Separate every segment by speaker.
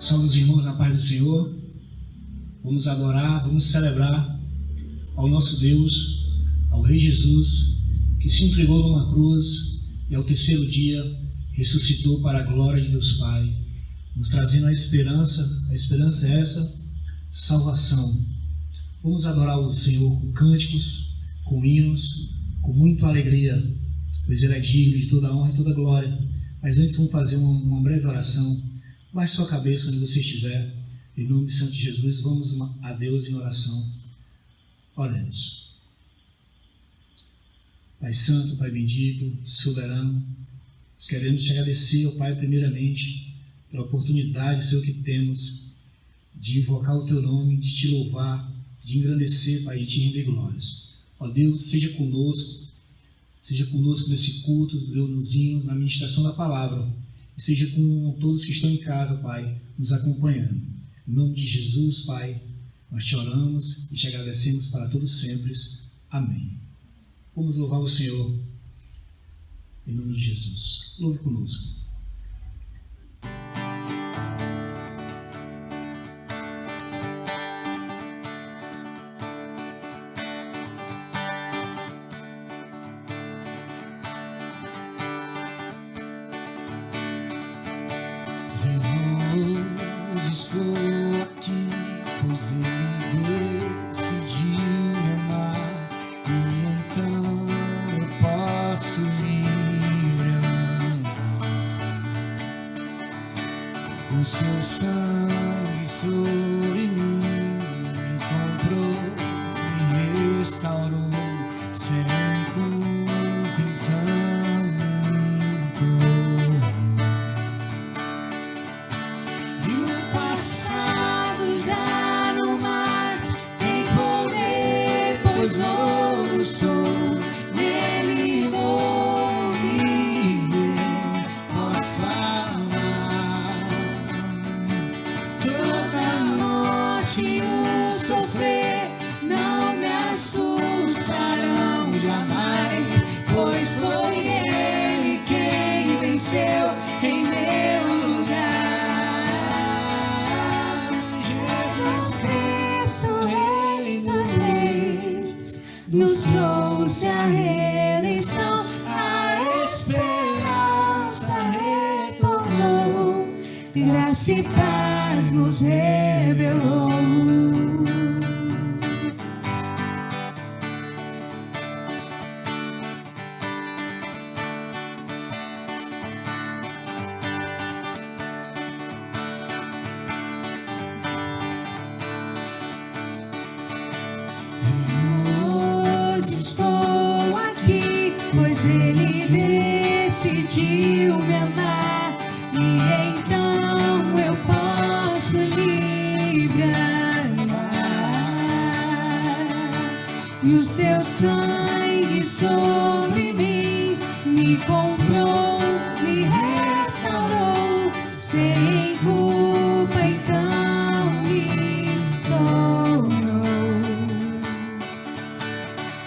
Speaker 1: Salve os irmãos na paz do Senhor. Vamos adorar, vamos celebrar ao nosso Deus, ao Rei Jesus, que se entregou numa cruz e ao terceiro dia ressuscitou para a glória de Deus Pai, nos trazendo a esperança é essa, salvação. Vamos adorar o Senhor com cânticos, com hinos, com muita alegria, pois Ele é digno de toda a honra e toda a glória. Mas antes vamos fazer uma breve oração. Baixe sua cabeça onde você estiver. Em nome de Santo Jesus, vamos a Deus em oração. Oremos. Pai Santo, Pai bendito, soberano, nós queremos te agradecer, ó Pai, primeiramente, pela oportunidade, Senhor, que temos de invocar o Teu nome, de Te louvar, de engrandecer, Pai, e Te render glórias. Ó Deus, seja conosco nesse culto, Deus, nos hinos, na ministração da palavra, e seja com todos que estão em casa, Pai, nos acompanhando. Em nome de Jesus, Pai, nós te oramos e te agradecemos para todos sempre. Amém. Vamos louvar o Senhor, em nome de Jesus. Louve conosco.
Speaker 2: Estou aqui, pois Ele decidiu me amar, e então eu posso livre amar. O seu sangue sobre mim me comprou, me restaurou, sem culpa então me perdoou. Pois novo sou, nele vou viver, posso amar. Toda a morte e o sofrer não me assustarão jamais, pois foi Ele quem venceu em meu lugar. Jesus Cristo, Rei dos Reis, nos trouxe a redenção, a esperança retornou, e graça e paz nos revelou. Estou aqui, pois Ele decidiu me amar, e então eu posso livre andar. E o seu sangue sobre mim me comprou, me restaurou, sem culpa então me tornou.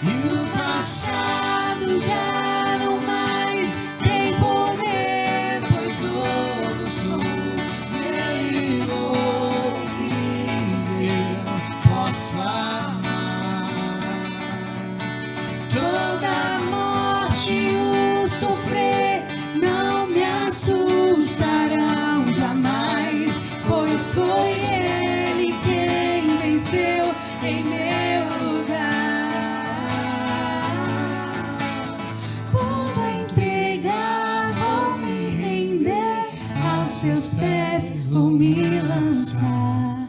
Speaker 2: E o passado já não mais tem poder, pois novo sou, nele vou viver, posso amar. Toda a morte e o sofrer não me assustarão jamais, pois foi Ele quem venceu em meu lugar. Seus pés vou me lançar,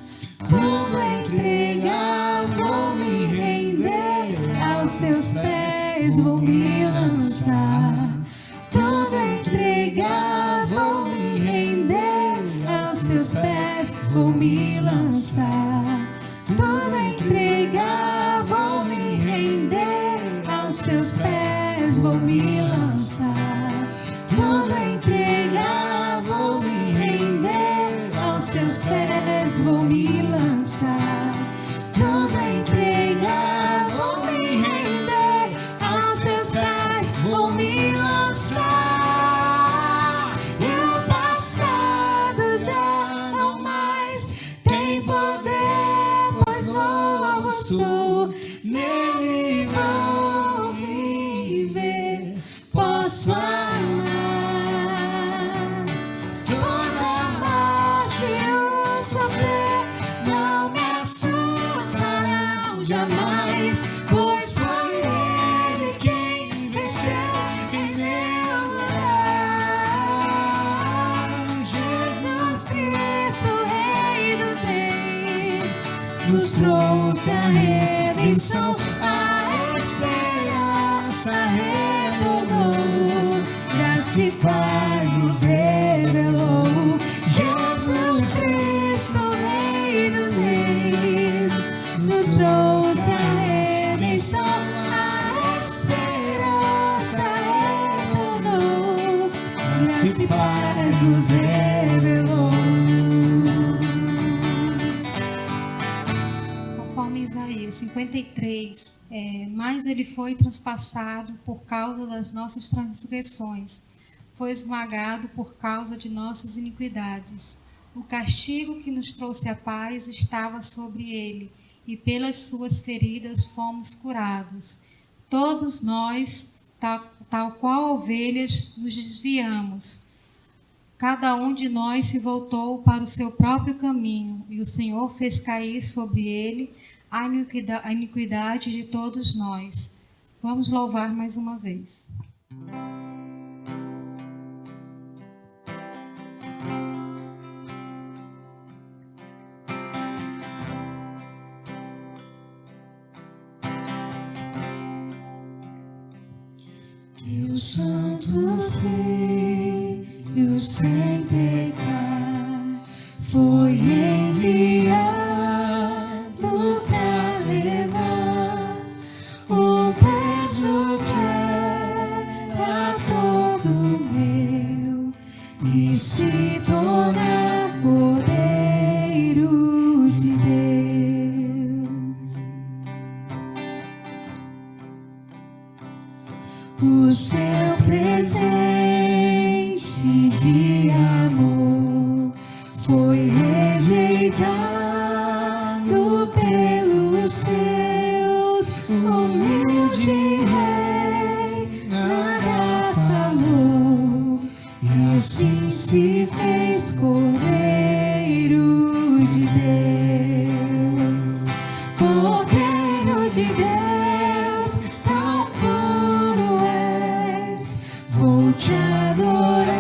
Speaker 2: tudo entregar, vou me render. Aos seus pés vou me lançar, tudo entregar, vou me render. Aos seus pés vou me lançar, tudo entregar, vou me render. Aos seus pés vou me lançar, tudo entregar, vou me render. Aos seus pés vou me lançar, tudo entregar, vou me render. Aos seus pés vou me lançar. E o passado já não mais nos trouxe a redenção, a esperança retornou, graça e paz nos revelou. Jesus Cristo, Rei dos Reis, nos trouxe a redenção, a esperança retornou, graça e paz nos revelou. Conforme Isaías 53, mas ele foi transpassado por causa das nossas transgressões, foi esmagado por causa de nossas iniquidades. O castigo que nos trouxe a paz estava sobre ele, e pelas suas feridas fomos curados. Todos nós, tal qual ovelhas, nos desviamos. Cada um de nós se voltou para o seu próprio caminho, e o Senhor fez cair sobre ele a iniquidade de todos nós. Vamos louvar mais uma vez. Deus Santo Filho sem pecar foi enviado para levar o peso que era todo meu e se tornar Cordeiro de Deus. O seu presente de amor foi rejeitado pelos seus. Humilde rei nada falou, e assim se fez Cordeiro de Deus. Cordeiro de Deus, tão puro és, vou te adorar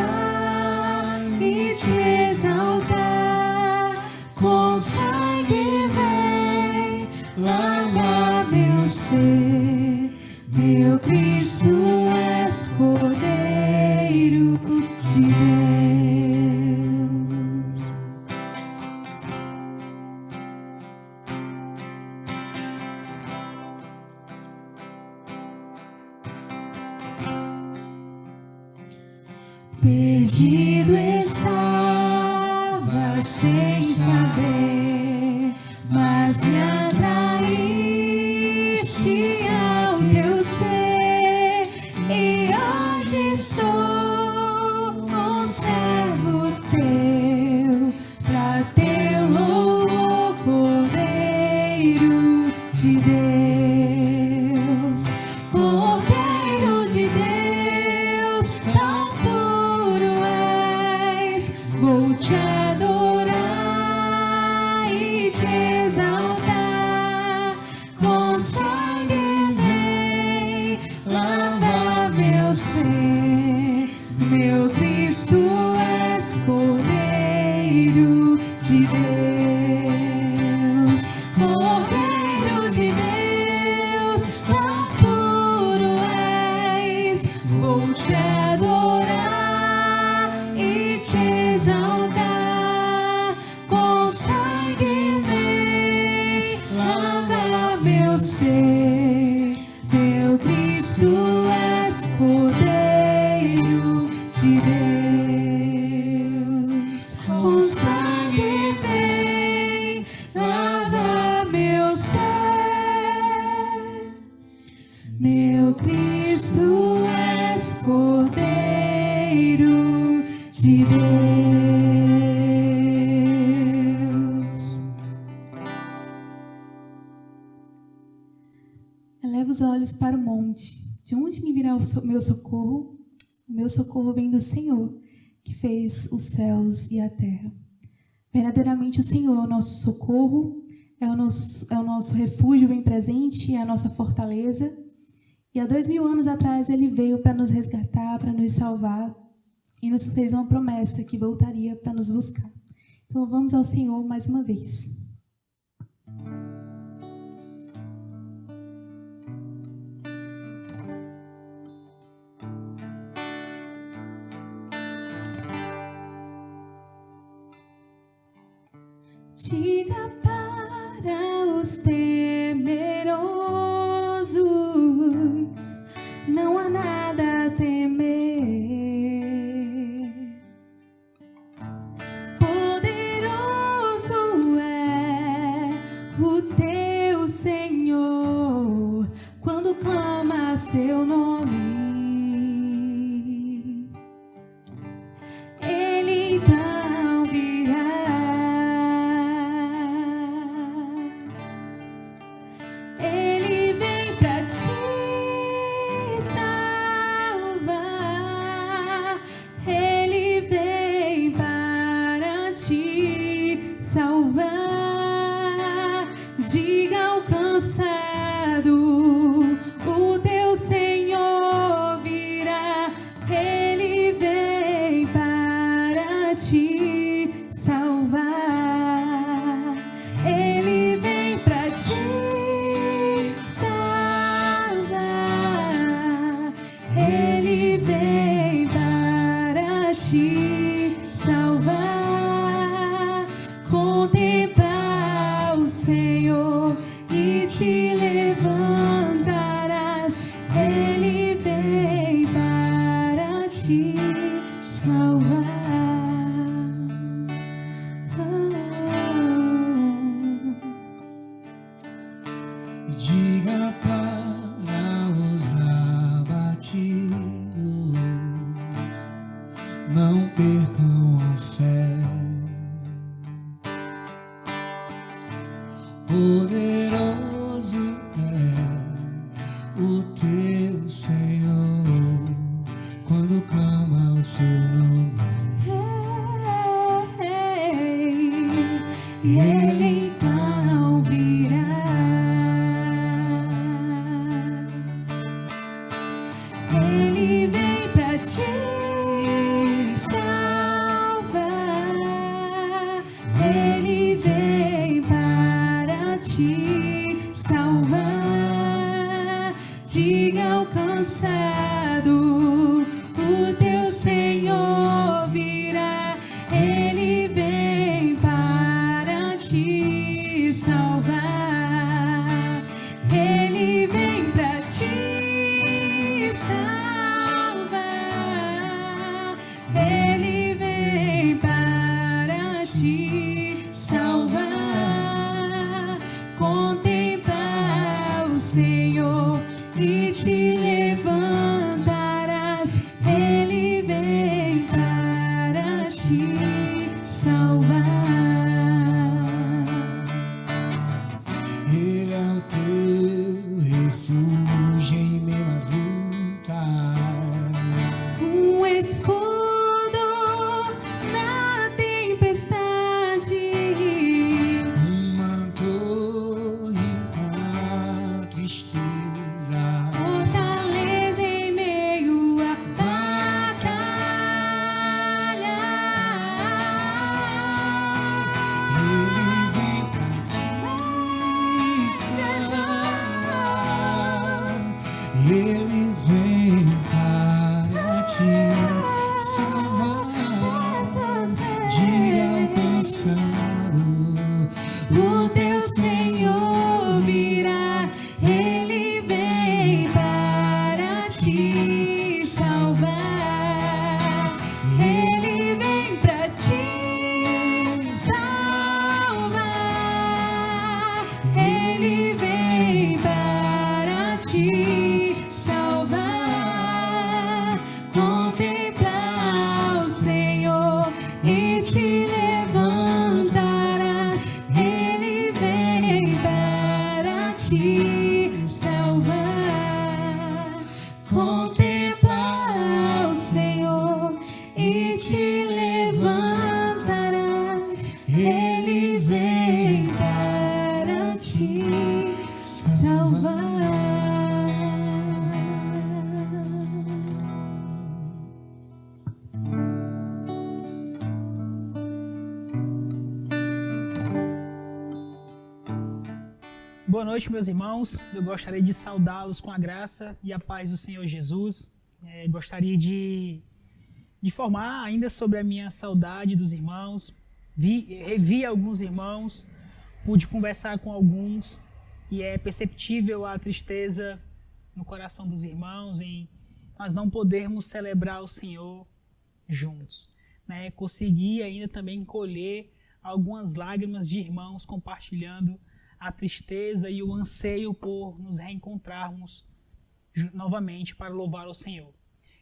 Speaker 2: e te exaltar. Com sangue vem lavar meu ser, meu Cristo és Cordeiro de Deus. Perdido estava sem saber, mas me atraíste ao teu ser, e hoje sou um servo teu, pra tê-lo, Cordeiro de Deus. Cordeiro de Deus, tão puro és, vou te adorar e te exaltar. Com sangue vem lavar meu ser, meu Cristo és Cordeiro de Deus. Cordeiro de Deus, tão puro és, vou te adorar e te exaltar. Com sangue vem lavar meu ser, meu Cristo és Cordeiro de Deus. Com sangue vem lavar meu ser, meu Cristo és Cordeiro de Deus. Eleva os olhos para o monte. De onde me virá o meu socorro? O meu socorro vem do Senhor, que fez os céus e a terra. Verdadeiramente o Senhor é o nosso socorro, é o nosso refúgio bem presente, é a nossa fortaleza. E há 2000 anos atrás ele veio para nos resgatar, para nos salvar, e nos fez uma promessa que voltaria para nos buscar. Então vamos ao Senhor mais uma vez. Diga para os temerosos, não há nada a temer. Poderoso é o teu Senhor quando clama seu nome. Ele então virá. Ele vem pra te salvar. Ele vem para te salvar. Diga ao cansado, o teu Senhor virá. Ele vem para te salvar. Ele vem para te salvar. Ele vem para te salvar. Contemplar o Senhor e te levantarás. Ele vem para te salvar.
Speaker 1: Diga para os abatidos, não percam a fé. Poderoso é o teu Senhor quando clama o seu nome.
Speaker 2: E Ele então virá. Ele vem pra te salvar. Ele vem para te salvar. Diga ao cansado, o teu Senhor virá. Ele vem para te salvar. Ele vem para te salvar. Ele vem para te salvar. Contemplar o Senhor e te levantarás. Ele vem para te salvar.
Speaker 1: Ele é o teu refúgio em meio às lutas,
Speaker 2: Um escudo na tempestade,
Speaker 1: uma torre na tristeza.
Speaker 2: fortaleza em meio à batalha.
Speaker 1: Ele vem pra te salvar. Ele vem para te salvar. Diga ao cansado,
Speaker 2: O teu Senhor virá. Ele vem para te salvar. Ele vem para te salvar. Ele vem para te salvar. Contemplar o Senhor e te levantarás. Ele vem para te salvar. Contemplar o Senhor e te levantarás. Ele vem para te salvar.
Speaker 3: Boa noite, meus irmãos. Eu gostaria de saudá-los com a graça e a paz do Senhor Jesus. Gostaria de informar ainda sobre a minha saudade dos irmãos. revi alguns irmãos, pude conversar com alguns, e é perceptível a tristeza no coração dos irmãos em nós não podermos celebrar o Senhor juntos. Né? Consegui ainda também colher algumas lágrimas de irmãos compartilhando a tristeza e o anseio por nos reencontrarmos novamente para louvar o Senhor.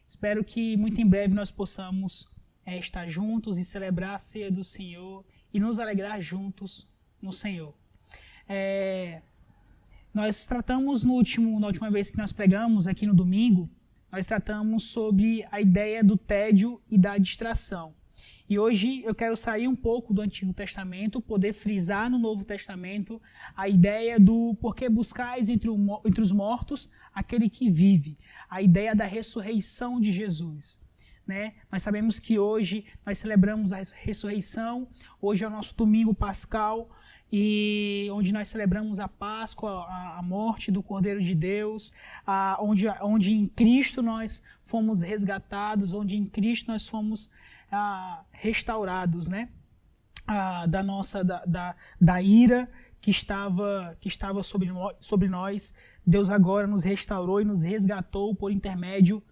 Speaker 3: Espero que muito em breve nós possamos estar juntos e celebrar a ceia do Senhor e nos alegrar juntos no Senhor. Nós tratamos na última vez que nós pregamos aqui no domingo, nós tratamos sobre a ideia do tédio e da distração. E hoje eu quero sair um pouco do Antigo Testamento, poder frisar no Novo Testamento a ideia do porquê buscais entre os mortos aquele que vive, a ideia da ressurreição de Jesus. Né? Nós sabemos que hoje nós celebramos a ressurreição, hoje é o nosso domingo pascal, e onde nós celebramos a Páscoa, a morte do Cordeiro de Deus, onde em Cristo nós fomos resgatados, onde em Cristo nós fomos restaurados, né? Da ira que estava sobre nós. Deus agora nos restaurou e nos resgatou por intermédio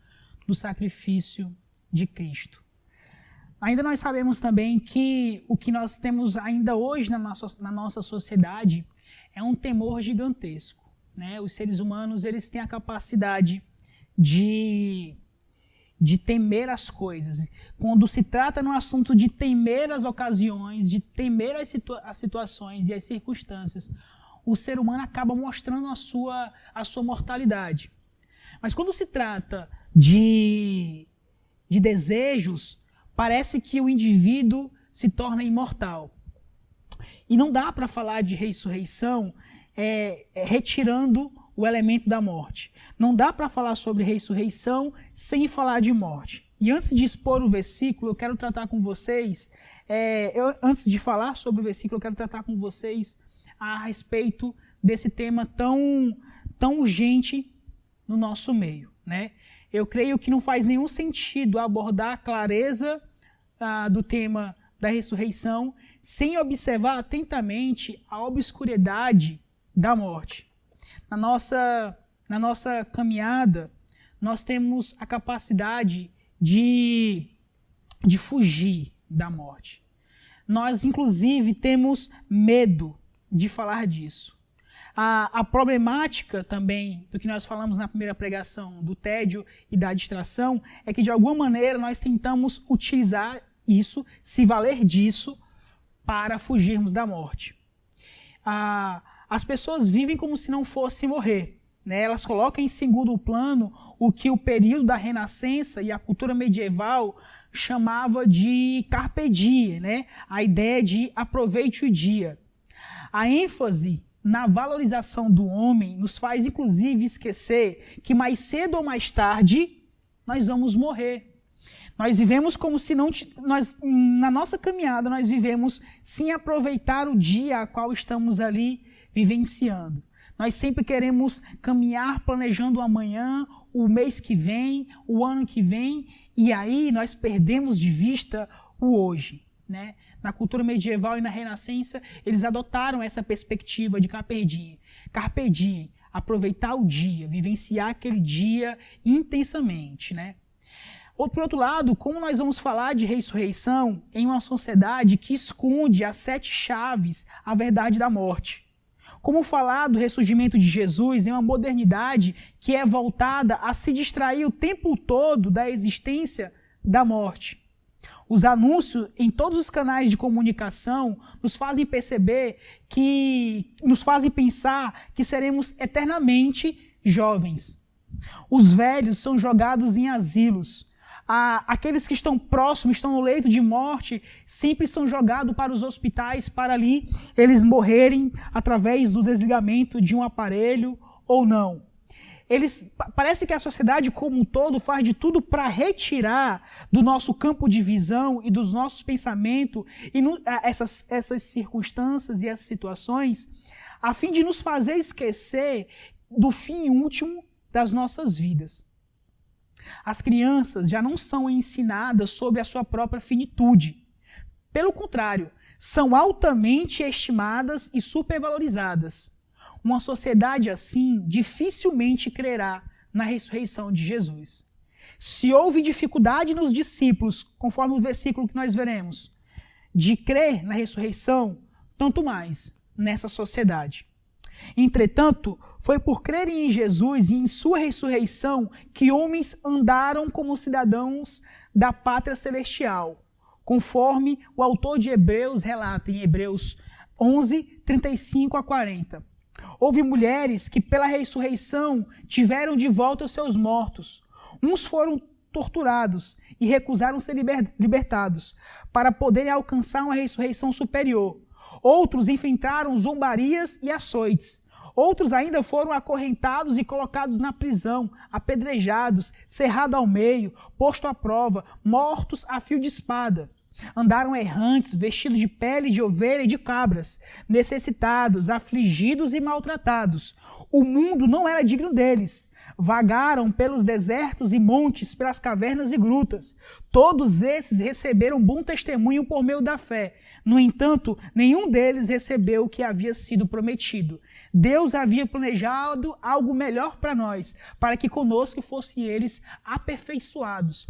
Speaker 3: do sacrifício de Cristo. Ainda nós sabemos também que o que nós temos ainda hoje na nossa sociedade é um temor gigantesco. Né? Os seres humanos eles têm a capacidade de temer as coisas. Quando se trata no assunto de temer as ocasiões, de temer as situações e as circunstâncias, o ser humano acaba mostrando a sua mortalidade. Mas quando se trata de desejos, parece que o indivíduo se torna imortal. E não dá para falar de ressurreição retirando o elemento da morte. Não dá para falar sobre ressurreição sem falar de morte. E antes de expor o versículo, eu quero tratar com vocês, antes de falar sobre o versículo, eu quero tratar com vocês a respeito desse tema tão urgente no nosso meio. Né? Eu creio que não faz nenhum sentido abordar a clareza do tema da ressurreição sem observar atentamente a obscuridade da morte. Na nossa caminhada, nós temos a capacidade de fugir da morte. Nós, inclusive, temos medo de falar disso. A problemática também do que nós falamos na primeira pregação, do tédio e da distração, é que de alguma maneira nós tentamos utilizar isso, se valer disso, para fugirmos da morte. As pessoas vivem como se não fossem morrer. Né? Elas colocam em segundo plano o que o período da Renascença e a cultura medieval chamava de carpe diem, né? A ideia de aproveite o dia. A ênfase na valorização do homem nos faz, inclusive, esquecer que mais cedo ou mais tarde nós vamos morrer. Nós vivemos como se não... na nossa caminhada, nós vivemos sem aproveitar o dia a qual estamos ali vivenciando. Nós sempre queremos caminhar planejando o amanhã, o mês que vem, o ano que vem, e aí nós perdemos de vista o hoje. Né? Na cultura medieval e na Renascença, eles adotaram essa perspectiva de carpe diem. Carpe diem, aproveitar o dia, vivenciar aquele dia intensamente. Né? Por outro lado, como nós vamos falar de ressurreição em uma sociedade que esconde as 7 chaves à verdade da morte? Como falar do ressurgimento de Jesus em uma modernidade que é voltada a se distrair o tempo todo da existência da morte? Os anúncios em todos os canais de comunicação nos fazem pensar que seremos eternamente jovens. Os velhos são jogados em asilos. Aqueles que estão próximos, estão no leito de morte, sempre são jogados para os hospitais, para ali eles morrerem através do desligamento de um aparelho ou não. Parece que a sociedade como um todo faz de tudo para retirar do nosso campo de visão e dos nossos pensamentos essas circunstâncias e essas situações, a fim de nos fazer esquecer do fim último das nossas vidas. As crianças já não são ensinadas sobre a sua própria finitude. Pelo contrário, são altamente estimadas e supervalorizadas. Uma sociedade assim dificilmente crerá na ressurreição de Jesus. Se houve dificuldade nos discípulos, conforme o versículo que nós veremos, de crer na ressurreição, tanto mais nessa sociedade. Entretanto, foi por crerem em Jesus e em sua ressurreição que homens andaram como cidadãos da pátria celestial, conforme o autor de Hebreus relata em Hebreus 11, 35 a 40. Houve mulheres que pela ressurreição tiveram de volta os seus mortos. Uns foram torturados e recusaram ser libertados, para poderem alcançar uma ressurreição superior. Outros enfrentaram zombarias e açoites. Outros ainda foram acorrentados e colocados na prisão, apedrejados, cerrados ao meio, posto à prova, mortos a fio de espada. Andaram errantes, vestidos de pele de ovelha e de cabras, necessitados, afligidos e maltratados. O mundo não era digno deles. Vagaram pelos desertos e montes, pelas cavernas e grutas. Todos esses receberam bom testemunho por meio da fé. No entanto, nenhum deles recebeu o que havia sido prometido. Deus havia planejado algo melhor para nós, para que conosco fossem eles aperfeiçoados.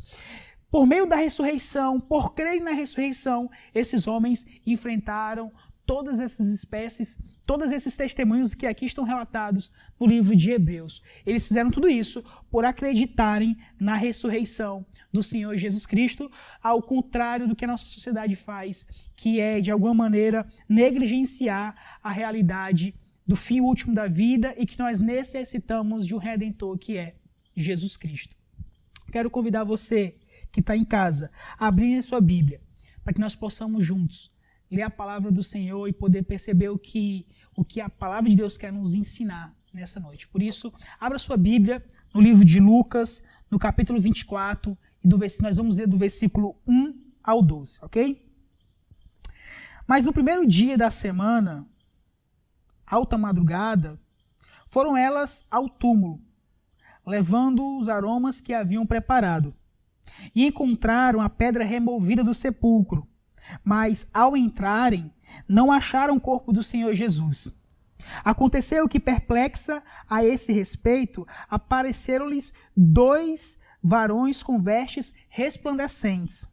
Speaker 3: Por meio da ressurreição, por crer na ressurreição, esses homens enfrentaram todas essas espécies, todos esses testemunhos que aqui estão relatados no livro de Hebreus. Eles fizeram tudo isso por acreditarem na ressurreição do Senhor Jesus Cristo, ao contrário do que a nossa sociedade faz, que é, de alguma maneira, negligenciar a realidade do fim último da vida e que nós necessitamos de um Redentor, que é Jesus Cristo. Quero convidar você que está em casa a abrir a sua Bíblia, para que nós possamos juntos ler a palavra do Senhor e poder perceber o que a palavra de Deus quer nos ensinar nessa noite. Por isso, abra sua Bíblia no livro de Lucas, no capítulo 24, e nós vamos ler do versículo 1 ao 12, ok? Mas no primeiro dia da semana, alta madrugada, foram elas ao túmulo, levando os aromas que haviam preparado, e encontraram a pedra removida do sepulcro. Mas, ao entrarem, não acharam o corpo do Senhor Jesus. Aconteceu que, perplexa a esse respeito, apareceram-lhes 2 varões com vestes resplandecentes.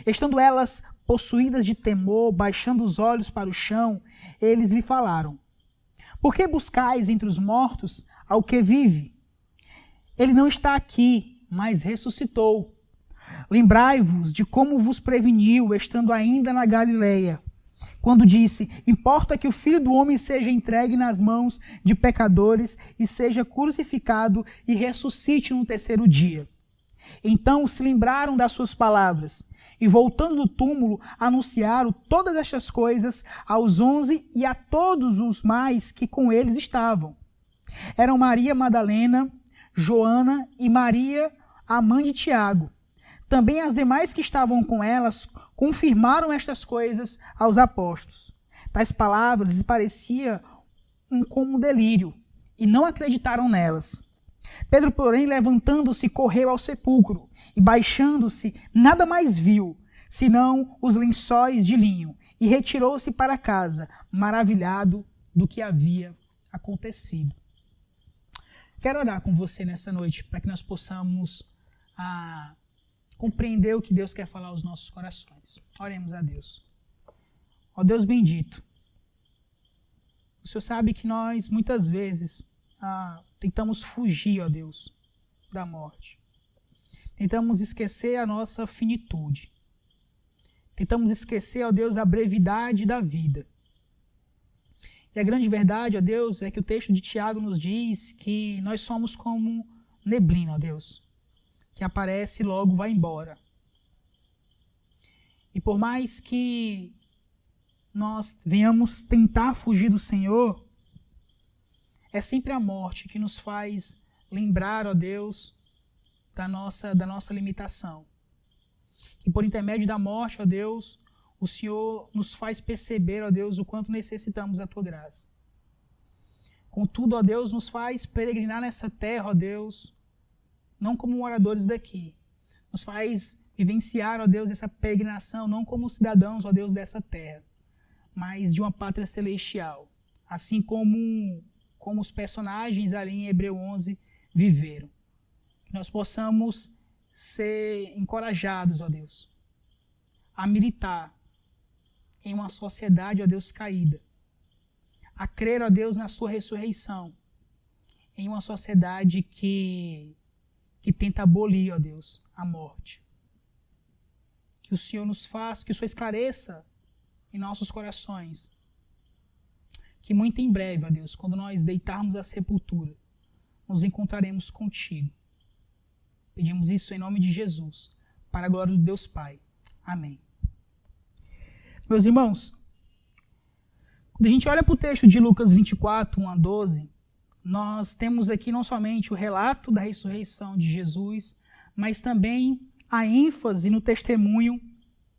Speaker 3: Estando elas possuídas de temor, baixando os olhos para o chão, eles lhe falaram: por que buscais entre os mortos ao que vive? Ele não está aqui, mas ressuscitou. Lembrai-vos de como vos preveniu, estando ainda na Galileia, quando disse: importa que o Filho do Homem seja entregue nas mãos de pecadores e seja crucificado e ressuscite no terceiro dia. Então se lembraram das suas palavras e, voltando do túmulo, anunciaram todas estas coisas aos 11 e a todos os mais que com eles estavam. Eram Maria Madalena, Joana e Maria, a mãe de Tiago. Também as demais que estavam com elas confirmaram estas coisas aos apóstolos. Tais palavras lhes parecia como um delírio, e não acreditaram nelas. Pedro, porém, levantando-se, correu ao sepulcro, e baixando-se, nada mais viu, senão os lençóis de linho, e retirou-se para casa, maravilhado do que havia acontecido. Quero orar com você nessa noite, para que nós possamos compreender o que Deus quer falar aos nossos corações. Oremos a Deus. Ó Deus bendito, o Senhor sabe que nós, muitas vezes, tentamos fugir, ó Deus, da morte. Tentamos esquecer a nossa finitude. Tentamos esquecer, ó Deus, a brevidade da vida. E a grande verdade, ó Deus, é que o texto de Tiago nos diz que nós somos como neblina, ó Deus, que aparece e logo vai embora. E por mais que nós venhamos tentar fugir do Senhor, é sempre a morte que nos faz lembrar, ó Deus, da nossa limitação. E por intermédio da morte, ó Deus, o Senhor nos faz perceber, ó Deus, o quanto necessitamos da Tua graça. Contudo, ó Deus, nos faz peregrinar nessa terra, ó Deus, não como moradores daqui. Nos faz vivenciar, ó Deus, essa peregrinação, não como cidadãos, ó Deus, dessa terra. mas de uma pátria celestial, assim como os personagens ali em Hebreu 11 viveram. Que nós possamos ser encorajados, ó Deus, a militar em uma sociedade, ó Deus, caída, a crer, ó Deus, na sua ressurreição, em uma sociedade que tenta abolir, ó Deus, a morte. Que o Senhor nos faça, que o Senhor esclareça em nossos corações, que muito em breve, ó Deus, quando nós deitarmos à sepultura, nos encontraremos contigo. Pedimos isso em nome de Jesus, para a glória do Deus Pai. Amém. Meus irmãos, quando a gente olha para o texto de Lucas 24, 1 a 12, nós temos aqui não somente o relato da ressurreição de Jesus, mas também a ênfase no testemunho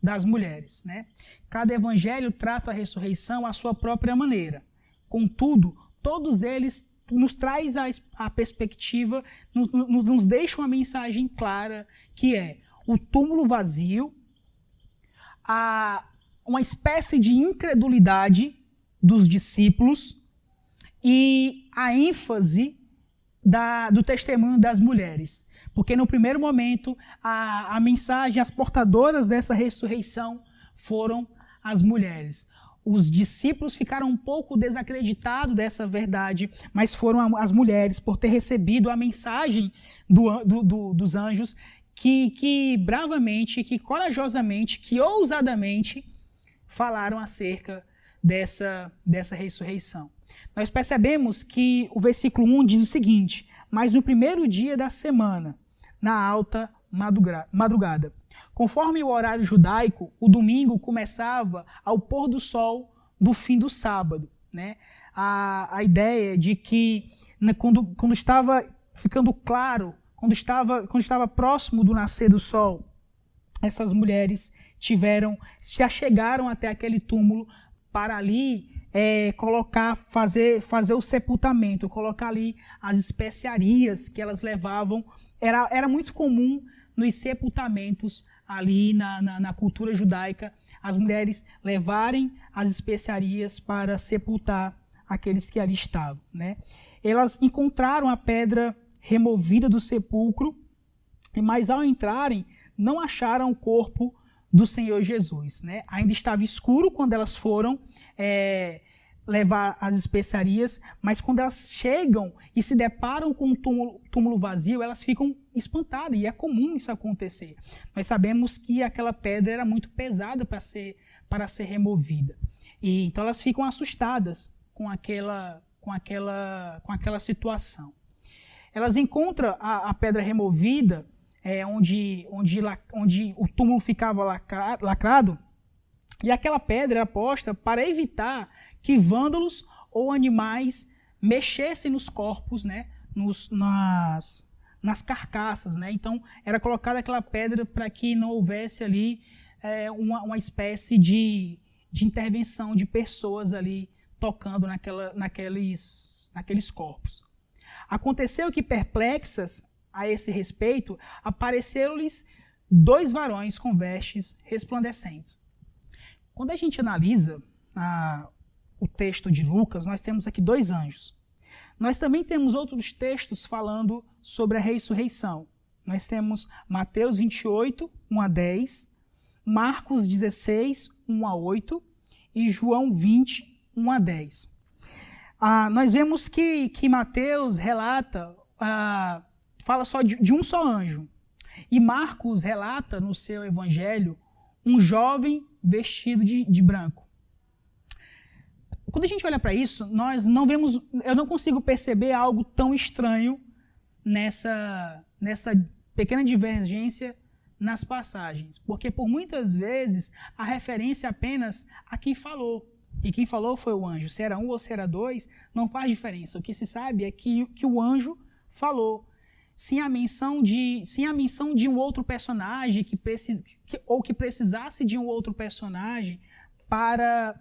Speaker 3: das mulheres, né? Cada evangelho trata a ressurreição à sua própria maneira. Contudo, todos eles nos traz a perspectiva, nos deixa uma mensagem clara, que é o túmulo vazio, uma espécie de incredulidade dos discípulos e a ênfase do testemunho das mulheres. Porque no primeiro momento, a mensagem, as portadoras dessa ressurreição foram as mulheres. Os discípulos ficaram um pouco desacreditados dessa verdade, mas foram as mulheres, por ter recebido a mensagem dos anjos, que bravamente, que corajosamente, que ousadamente falaram acerca dessa ressurreição. Nós percebemos que o versículo 1 diz o seguinte: mas no primeiro dia da semana, na alta madrugada. Conforme o horário judaico, o domingo começava ao pôr do sol do fim do sábado, né? A ideia de que quando estava ficando claro, quando estava próximo do nascer do sol, essas mulheres se achegaram até aquele túmulo para ali fazer o sepultamento, colocar ali as especiarias que elas levavam. Era muito comum nos sepultamentos ali na cultura judaica, as mulheres levarem as especiarias para sepultar aqueles que ali estavam, né? Elas encontraram a pedra removida do sepulcro, mas ao entrarem, não acharam o corpo do Senhor Jesus, né? Ainda estava escuro quando elas foram levar as especiarias, mas quando elas chegam e se deparam com um túmulo vazio, elas ficam espantadas, e é comum isso acontecer. Nós sabemos que aquela pedra era muito pesada para ser removida. E então elas ficam assustadas com aquela situação. Elas encontram a pedra removida, onde o túmulo ficava lacrado, e aquela pedra era posta para evitar que vândalos ou animais mexessem nos corpos, né, nas carcaças, né? Então era colocada aquela pedra para que não houvesse ali uma espécie de intervenção de pessoas ali tocando naqueles corpos. Aconteceu que, perplexas a esse respeito, apareceram-lhes 2 varões com vestes resplandecentes. Quando a gente analisa o texto de Lucas, nós temos aqui 2 anjos. Nós também temos outros textos falando sobre a ressurreição. Nós temos Mateus 28, 1 a 10, Marcos 16, 1 a 8 e João 20, 1 a 10. Nós vemos que Mateus relata, fala só de um só anjo. E Marcos relata no seu evangelho um jovem vestido de branco. Quando a gente olha para isso, eu não consigo perceber algo tão estranho nessa pequena divergência nas passagens. Porque por muitas vezes a referência é apenas a quem falou. E quem falou foi o anjo. Se era um ou se era 2, não faz diferença. O que se sabe é que o anjo falou. Sem a menção de um outro personagem que precisasse de um outro personagem para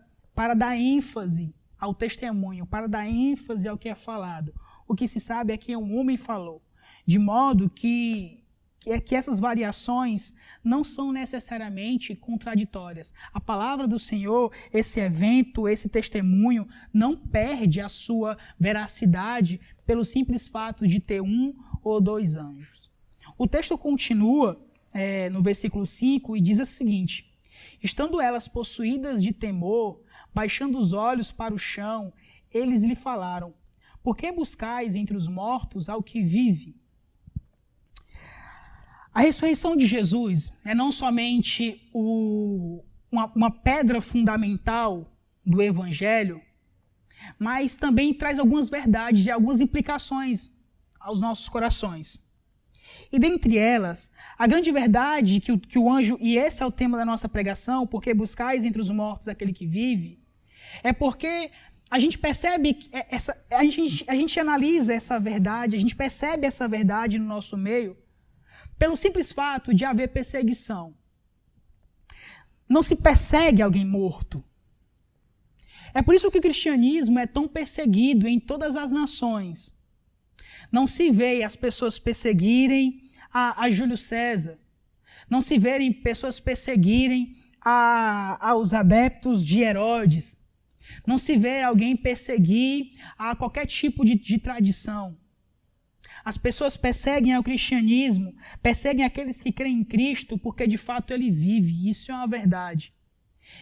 Speaker 3: dar ênfase ao testemunho, para dar ênfase ao que é falado. O que se sabe é que um homem falou. De modo que que essas variações não são necessariamente contraditórias. A palavra do Senhor, esse evento, esse testemunho, não perde a sua veracidade pelo simples fato de ter um ou dois anjos. O texto continua no versículo 5 e diz o seguinte: estando elas possuídas de temor, baixando os olhos para o chão, eles lhe falaram: por que buscais entre os mortos ao que vive? A ressurreição de Jesus é não somente uma pedra fundamental do Evangelho, mas também traz algumas verdades e algumas implicações aos nossos corações. E dentre elas, a grande verdade que o anjo, e esse é o tema da nossa pregação, porque buscais entre os mortos aquele que vive, é porque a gente percebe, a gente analisa essa verdade, a gente percebe essa verdade no nosso meio, pelo simples fato de haver perseguição. Não se persegue alguém morto. É por isso que o cristianismo é tão perseguido em todas as nações. Não se vê as pessoas perseguirem a Júlio César. Não se vê pessoas perseguirem aos adeptos de Herodes. Não se vê alguém perseguir a qualquer tipo de tradição. As pessoas perseguem ao cristianismo, perseguem aqueles que creem em Cristo, porque de fato ele vive. Isso é uma verdade.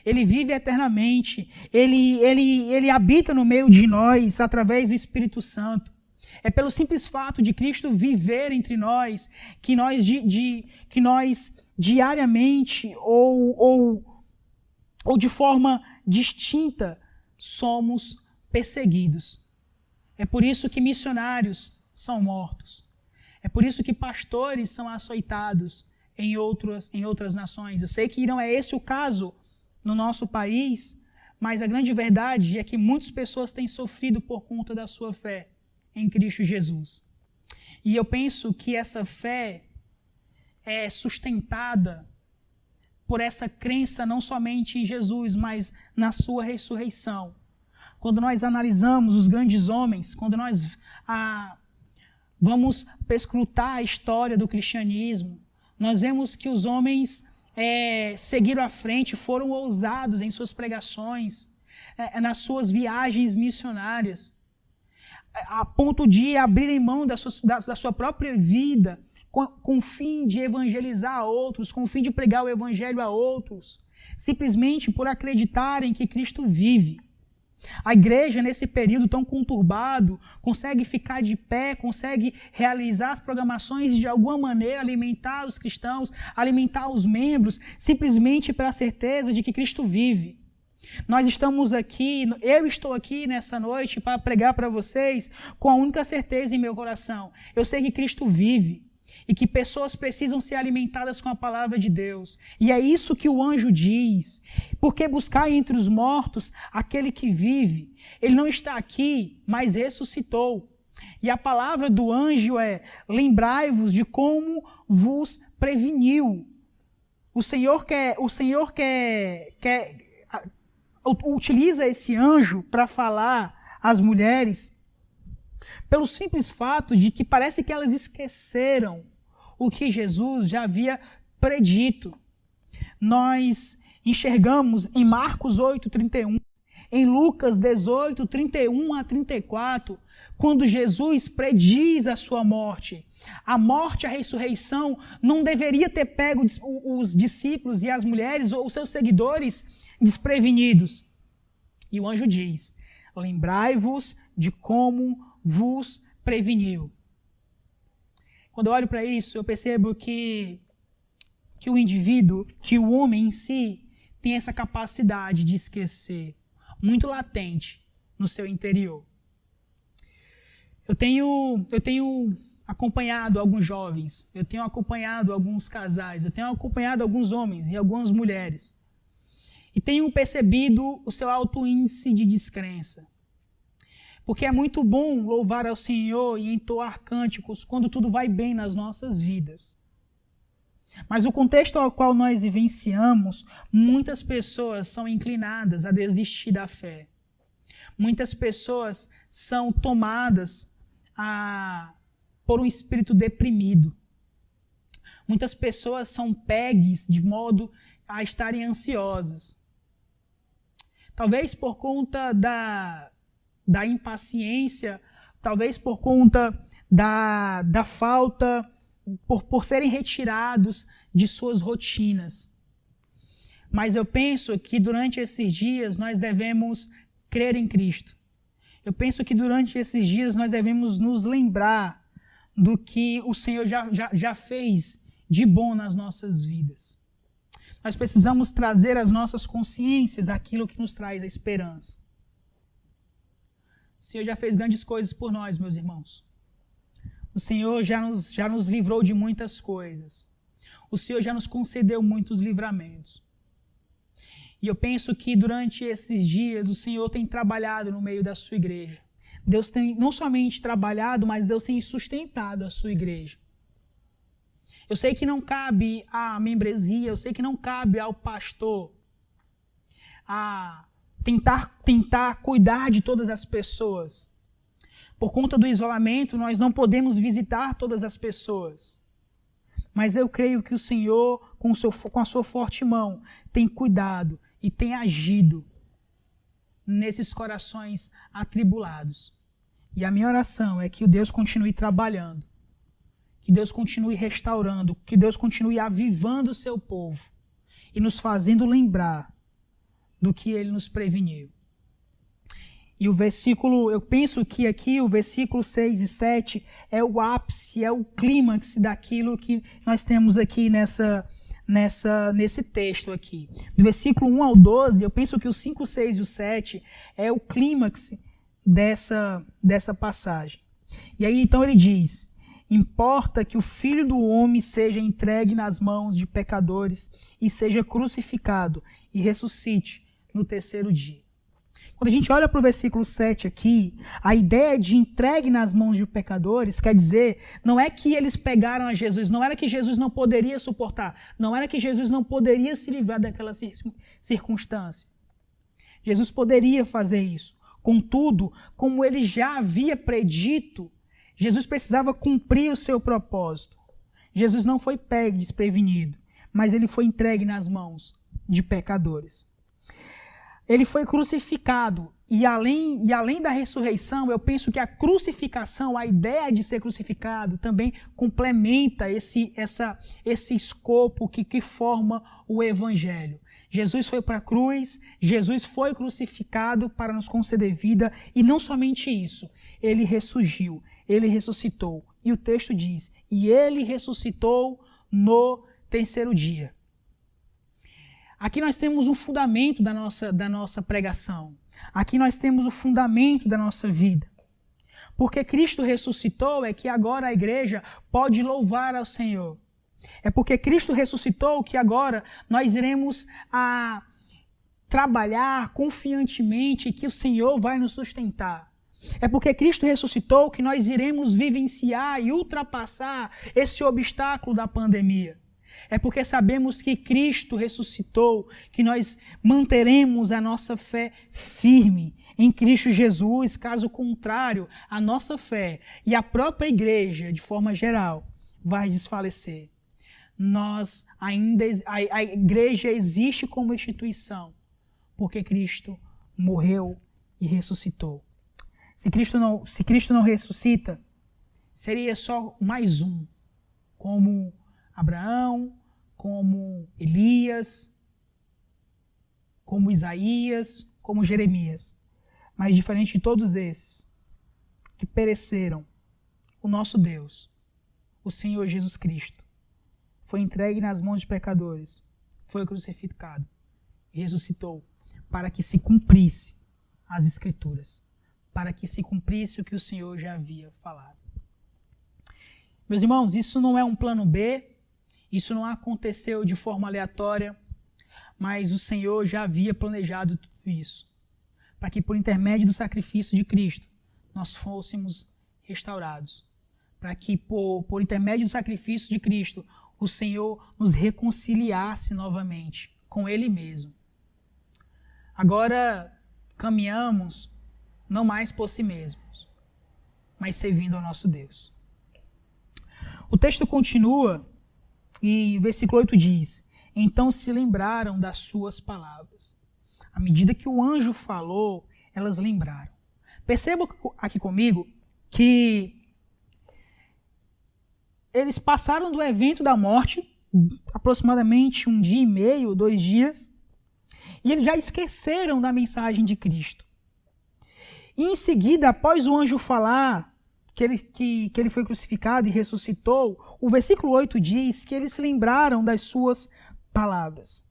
Speaker 3: Ele vive eternamente. Ele habita no meio de nós através do Espírito Santo. É pelo simples fato de Cristo viver entre nós que nós diariamente ou de forma distinta somos perseguidos. É por isso que missionários são mortos. É por isso que pastores são açoitados em outras nações. Eu sei que não é esse o caso no nosso país, mas a grande verdade é que muitas pessoas têm sofrido por conta da sua fé em Cristo Jesus. E eu penso que essa fé é sustentada por essa crença não somente em Jesus, mas na sua ressurreição. Quando nós analisamos os grandes homens, quando nós vamos perscrutar a história do cristianismo, nós vemos que os homens seguiram à frente, foram ousados em suas pregações, nas suas viagens missionárias, a ponto de abrirem mão da sua própria vida, com o fim de evangelizar a outros, com o fim de pregar o evangelho a outros, simplesmente por acreditarem que Cristo vive. A igreja, nesse período tão conturbado, consegue ficar de pé, consegue realizar as programações e, de alguma maneira, alimentar os cristãos, alimentar os membros, simplesmente pela certeza de que Cristo vive. Nós estamos aqui, eu estou aqui nessa noite para pregar para vocês com a única certeza em meu coração. Eu sei que Cristo vive e que pessoas precisam ser alimentadas com a palavra de Deus. E é isso que o anjo diz. Porque buscar entre os mortos aquele que vive. Ele não está aqui, mas ressuscitou. E a palavra do anjo é: lembrai-vos de como vos preveniu. O Senhor utiliza esse anjo para falar às mulheres pelo simples fato de que parece que elas esqueceram o que Jesus já havia predito. Nós enxergamos em Marcos 8:31, em Lucas 18:31 a 34, quando Jesus prediz a sua morte. A morte, a ressurreição, não deveria ter pego os discípulos e as mulheres ou os seus seguidores desprevenidos. E o anjo diz: lembrai-vos de como vos preveniu. Quando eu olho para isso, eu percebo que o indivíduo, que o homem em si, tem essa capacidade de esquecer, muito latente no seu interior. Eu tenho acompanhado alguns jovens, eu tenho acompanhado alguns casais, eu tenho acompanhado alguns homens e algumas mulheres, e tenho percebido o seu alto índice de descrença. Porque é muito bom louvar ao Senhor e entoar cânticos quando tudo vai bem nas nossas vidas. Mas o contexto ao qual nós vivenciamos, muitas pessoas são inclinadas a desistir da fé. Muitas pessoas são tomadas por um espírito deprimido. Muitas pessoas são pegues de modo a estarem ansiosas. Talvez por conta da impaciência, talvez por conta da falta, por serem retirados de suas rotinas. Mas eu penso que durante esses dias nós devemos crer em Cristo. Eu penso que durante esses dias nós devemos nos lembrar do que o Senhor já fez de bom nas nossas vidas. Nós precisamos trazer às nossas consciências aquilo que nos traz a esperança. O Senhor já fez grandes coisas por nós, meus irmãos. O Senhor já nos livrou de muitas coisas. O Senhor já nos concedeu muitos livramentos. E eu penso que durante esses dias o Senhor tem trabalhado no meio da sua igreja. Deus tem não somente trabalhado, mas Deus tem sustentado a sua igreja. Eu sei que não cabe à membresia, eu sei que não cabe ao pastor a tentar cuidar de todas as pessoas. Por conta do isolamento, nós não podemos visitar todas as pessoas. Mas eu creio que o Senhor, com a sua forte mão, tem cuidado e tem agido nesses corações atribulados. E a minha oração é que o Deus continue trabalhando, que Deus continue restaurando, que Deus continue avivando o seu povo e nos fazendo lembrar do que Ele nos preveniu. E o versículo, eu penso que aqui o versículo 6 e 7 é o ápice, é o clímax daquilo que nós temos aqui nesse texto aqui. Do versículo 1 ao 12, eu penso que o 5, 6 e o 7 é o clímax dessa passagem. E aí então ele diz: importa que o Filho do Homem seja entregue nas mãos de pecadores e seja crucificado e ressuscite no terceiro dia. Quando a gente olha para o versículo 7 aqui, a ideia de entregue nas mãos de pecadores quer dizer, não é que eles pegaram a Jesus, não era que Jesus não poderia suportar, não era que Jesus não poderia se livrar daquela circunstância. Jesus poderia fazer isso. Contudo, como ele já havia predito, Jesus precisava cumprir o seu propósito. Jesus não foi pego desprevenido, mas ele foi entregue nas mãos de pecadores. Ele foi crucificado e além da ressurreição, eu penso que a crucificação, a ideia de ser crucificado também complementa esse escopo que forma o Evangelho. Jesus foi para a cruz, Jesus foi crucificado para nos conceder vida e não somente isso, ele ressurgiu, ele ressuscitou. E o texto diz, e ele ressuscitou no terceiro dia. Aqui nós temos um fundamento da nossa pregação. Aqui nós temos o fundamento da nossa vida. Porque Cristo ressuscitou é que agora a igreja pode louvar ao Senhor. É porque Cristo ressuscitou que agora nós iremos trabalhar confiantemente que o Senhor vai nos sustentar. É porque Cristo ressuscitou que nós iremos vivenciar e ultrapassar esse obstáculo da pandemia. É porque sabemos que Cristo ressuscitou, que nós manteremos a nossa fé firme em Cristo Jesus. Caso contrário, a nossa fé e a própria igreja, de forma geral, vai desfalecer. A igreja existe como instituição, porque Cristo morreu e ressuscitou. Se Cristo não ressuscita, seria só mais um, como Abraão, como Elias, como Isaías, como Jeremias. Mas diferente de todos esses que pereceram, o nosso Deus, o Senhor Jesus Cristo, foi entregue nas mãos de pecadores, foi crucificado e ressuscitou para que se cumprisse as Escrituras, para que se cumprisse o que o Senhor já havia falado. Meus irmãos, isso não é um plano B, isso não aconteceu de forma aleatória, mas o Senhor já havia planejado tudo isso, para que por intermédio do sacrifício de Cristo nós fôssemos restaurados, para que por intermédio do sacrifício de Cristo o Senhor nos reconciliasse novamente com Ele mesmo. Agora caminhamos não mais por si mesmos, mas servindo ao nosso Deus. O texto continua E o versículo 8 diz: então se lembraram das suas palavras. À medida que o anjo falou, elas lembraram. Perceba aqui comigo que eles passaram do evento da morte, aproximadamente 1 dia e meio, 2 dias, e eles já esqueceram da mensagem de Cristo. E em seguida, após o anjo falar que ele foi crucificado e ressuscitou, o versículo 8 diz que eles se lembraram das suas palavras.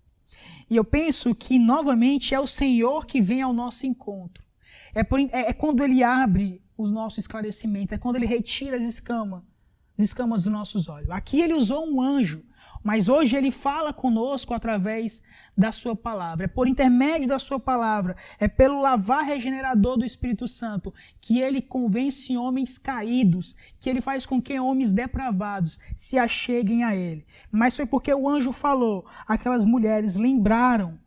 Speaker 3: E eu penso que, novamente, é o Senhor que vem ao nosso encontro. É quando Ele abre o nosso esclarecimento, é quando Ele retira as escamas dos nossos olhos. Aqui Ele usou um anjo, mas hoje Ele fala conosco através da sua palavra. É por intermédio da sua palavra, é pelo lavar regenerador do Espírito Santo que Ele convence homens caídos, que Ele faz com que homens depravados se acheguem a Ele. Mas foi porque o anjo falou, aquelas mulheres lembraram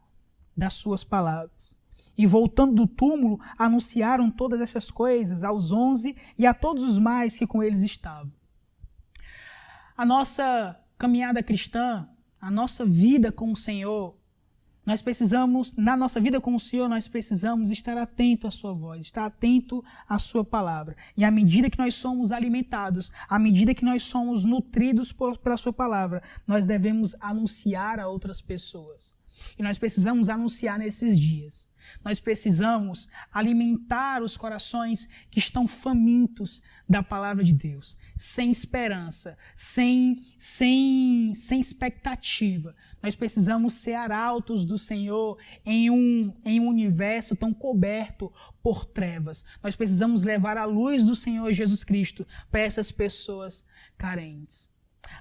Speaker 3: das suas palavras. E voltando do túmulo, anunciaram todas essas coisas aos 11 e a todos os mais que com eles estavam. A nossa caminhada cristã, a nossa vida com o Senhor, na nossa vida com o Senhor, nós precisamos estar atento à sua voz, estar atento à sua palavra. E à medida que nós somos alimentados, à medida que nós somos nutridos pela sua palavra, nós devemos anunciar a outras pessoas. E nós precisamos anunciar nesses dias. Nós precisamos alimentar os corações que estão famintos da palavra de Deus, sem esperança, sem expectativa. Nós precisamos ser arautos do Senhor em um universo tão coberto por trevas. Nós precisamos levar a luz do Senhor Jesus Cristo para essas pessoas carentes.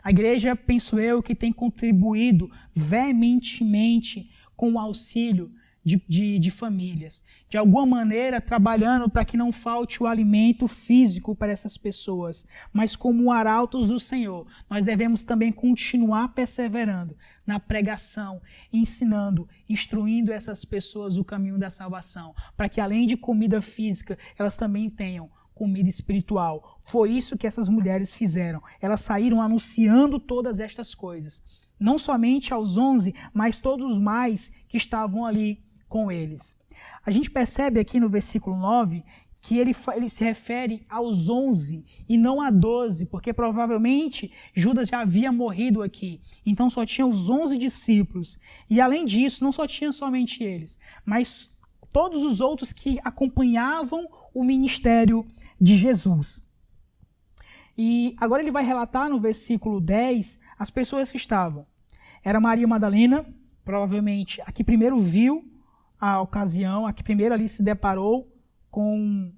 Speaker 3: A igreja, penso eu, que tem contribuído veementemente com o auxílio de famílias, de alguma maneira trabalhando para que não falte o alimento físico para essas pessoas, mas como arautos do Senhor, nós devemos também continuar perseverando na pregação, ensinando, instruindo essas pessoas o caminho da salvação, para que além de comida física, elas também tenham comida espiritual. Foi isso que essas mulheres fizeram. Elas saíram anunciando todas estas coisas, não somente aos 11, mas todos os mais que estavam ali com eles. A gente percebe aqui no versículo 9 que ele se refere aos 11 e não a 12, porque provavelmente Judas já havia morrido aqui. Então só tinha os 11 discípulos. E além disso, não só tinha somente eles, mas todos os outros que acompanhavam o ministério de Jesus. E agora ele vai relatar no versículo 10 as pessoas que estavam. Era Maria Madalena, provavelmente a que primeiro viu a ocasião, a que primeiro ali se deparou com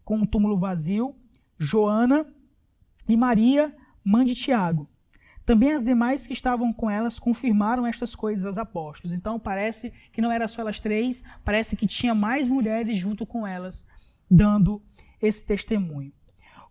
Speaker 3: um túmulo vazio, Joana e Maria, mãe de Tiago. Também as demais que estavam com elas confirmaram estas coisas aos apóstolos. Então parece que não era só elas 3, parece que tinha mais mulheres junto com elas, dando esse testemunho.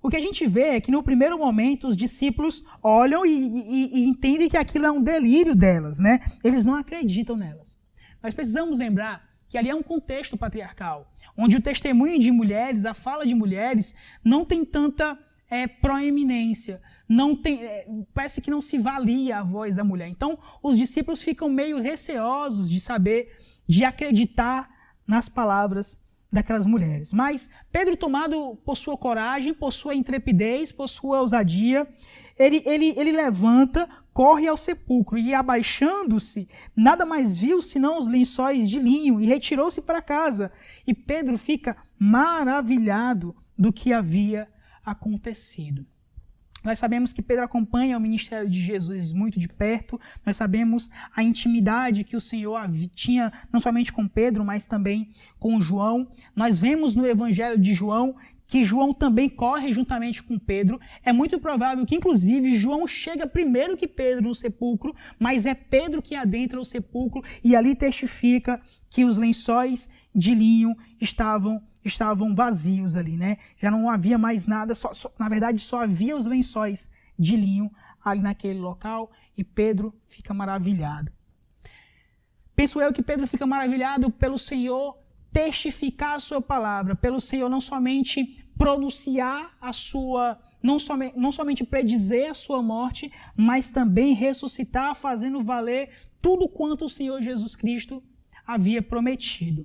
Speaker 3: O que a gente vê é que no primeiro momento os discípulos olham e entendem que aquilo é um delírio delas, né? Eles não acreditam nelas. Nós precisamos lembrar que ali é um contexto patriarcal, onde o testemunho de mulheres, a fala de mulheres, não tem tanta proeminência, parece que não se valia a voz da mulher. Então, os discípulos ficam meio receosos de acreditar nas palavras daquelas mulheres. Mas Pedro, tomado por sua coragem, por sua intrepidez, por sua ousadia, ele levanta, corre ao sepulcro e, abaixando-se, nada mais viu senão os lençóis de linho e retirou-se para casa. E Pedro fica maravilhado do que havia acontecido. Nós sabemos que Pedro acompanha o ministério de Jesus muito de perto. Nós sabemos a intimidade que o Senhor tinha não somente com Pedro, mas também com João. Nós vemos no Evangelho de João que João também corre juntamente com Pedro. É muito provável que, inclusive, João chega primeiro que Pedro no sepulcro, mas é Pedro que adentra o sepulcro e ali testifica que os lençóis de linho estavam vazios ali, né? Já não havia mais nada, na verdade só havia os lençóis de linho ali naquele local e Pedro fica maravilhado. Penso eu que Pedro fica maravilhado pelo Senhor testificar a sua palavra, pelo Senhor não somente pronunciar a sua não somente predizer a sua morte, mas também ressuscitar, fazendo valer tudo quanto o Senhor Jesus Cristo havia prometido.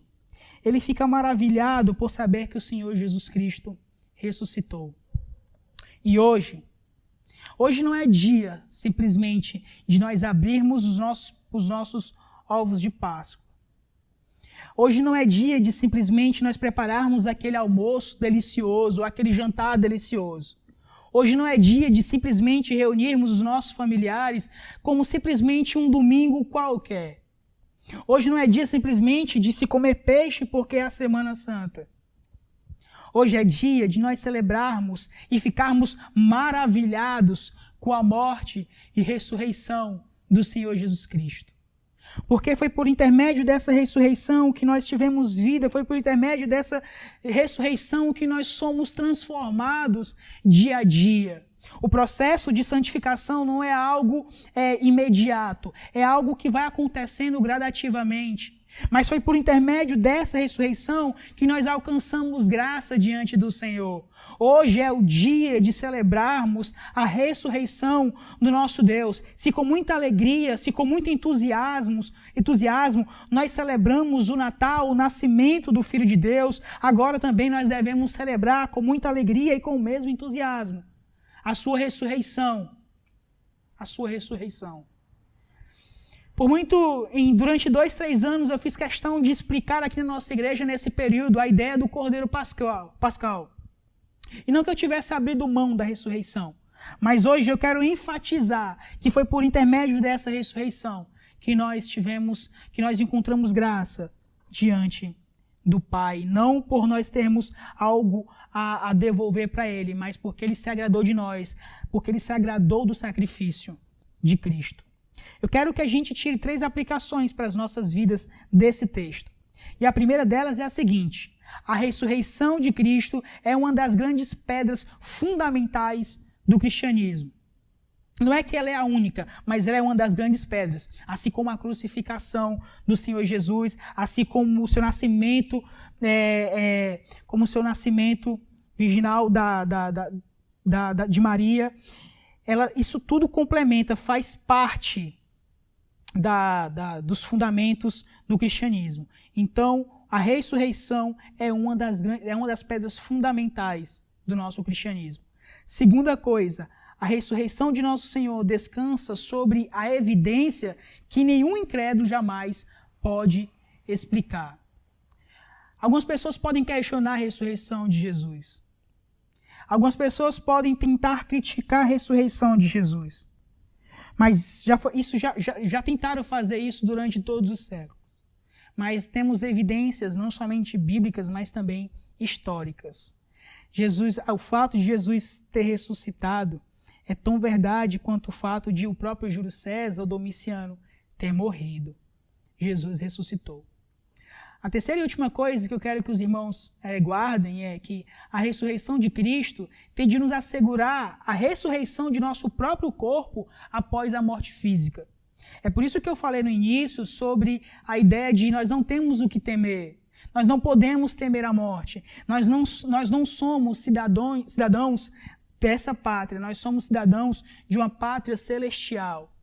Speaker 3: Ele fica maravilhado por saber que o Senhor Jesus Cristo ressuscitou. E hoje não é dia simplesmente de nós abrirmos os nossos ovos de Páscoa. Hoje não é dia de simplesmente nós prepararmos aquele almoço delicioso, aquele jantar delicioso. Hoje não é dia de simplesmente reunirmos os nossos familiares como simplesmente um domingo qualquer. Hoje não é dia simplesmente de se comer peixe porque é a Semana Santa. Hoje é dia de nós celebrarmos e ficarmos maravilhados com a morte e ressurreição do Senhor Jesus Cristo. Porque foi por intermédio dessa ressurreição que nós tivemos vida, foi por intermédio dessa ressurreição que nós somos transformados dia a dia. O processo de santificação não é algo imediato, é algo que vai acontecendo gradativamente. Mas foi por intermédio dessa ressurreição que nós alcançamos graça diante do Senhor. Hoje é o dia de celebrarmos a ressurreição do nosso Deus. Se com muita alegria, se com muito entusiasmo, nós celebramos o Natal, o nascimento do Filho de Deus, agora também nós devemos celebrar com muita alegria e com o mesmo entusiasmo a sua ressurreição. A sua ressurreição. Durante 2-3 anos eu fiz questão de explicar aqui na nossa igreja, nesse período, a ideia do Cordeiro Pascal. E não que eu tivesse abrido mão da ressurreição, mas hoje eu quero enfatizar que foi por intermédio dessa ressurreição que nós encontramos graça diante do Pai. Não por nós termos algo a devolver para Ele, mas porque Ele se agradou de nós, porque Ele se agradou do sacrifício de Cristo. Eu quero que a gente tire 3 aplicações para as nossas vidas desse texto. E a primeira delas é a seguinte: a ressurreição de Cristo é uma das grandes pedras fundamentais do cristianismo. Não é que ela é a única, mas ela é uma das grandes pedras. Assim como a crucificação do Senhor Jesus, assim como o seu nascimento, virginal de Maria. Isso tudo complementa, faz parte dos fundamentos do cristianismo. Então, a ressurreição é uma das pedras fundamentais do nosso cristianismo. Segunda coisa, a ressurreição de nosso Senhor descansa sobre a evidência que nenhum incrédulo jamais pode explicar. Algumas pessoas podem questionar a ressurreição de Jesus. Algumas pessoas podem tentar criticar a ressurreição de Jesus. Mas já tentaram fazer isso durante todos os séculos. Mas temos evidências não somente bíblicas, mas também históricas. O fato de Jesus ter ressuscitado é tão verdade quanto o fato de o próprio Júlio César ou Domiciano ter morrido. Jesus ressuscitou. A terceira e última coisa que eu quero que os irmãos guardem é que a ressurreição de Cristo tem de nos assegurar a ressurreição de nosso próprio corpo após a morte física. É por isso que eu falei no início sobre a ideia de nós não temos o que temer. Nós não podemos temer a morte. Nós não somos cidadãos dessa pátria. Nós somos cidadãos de uma pátria celestial.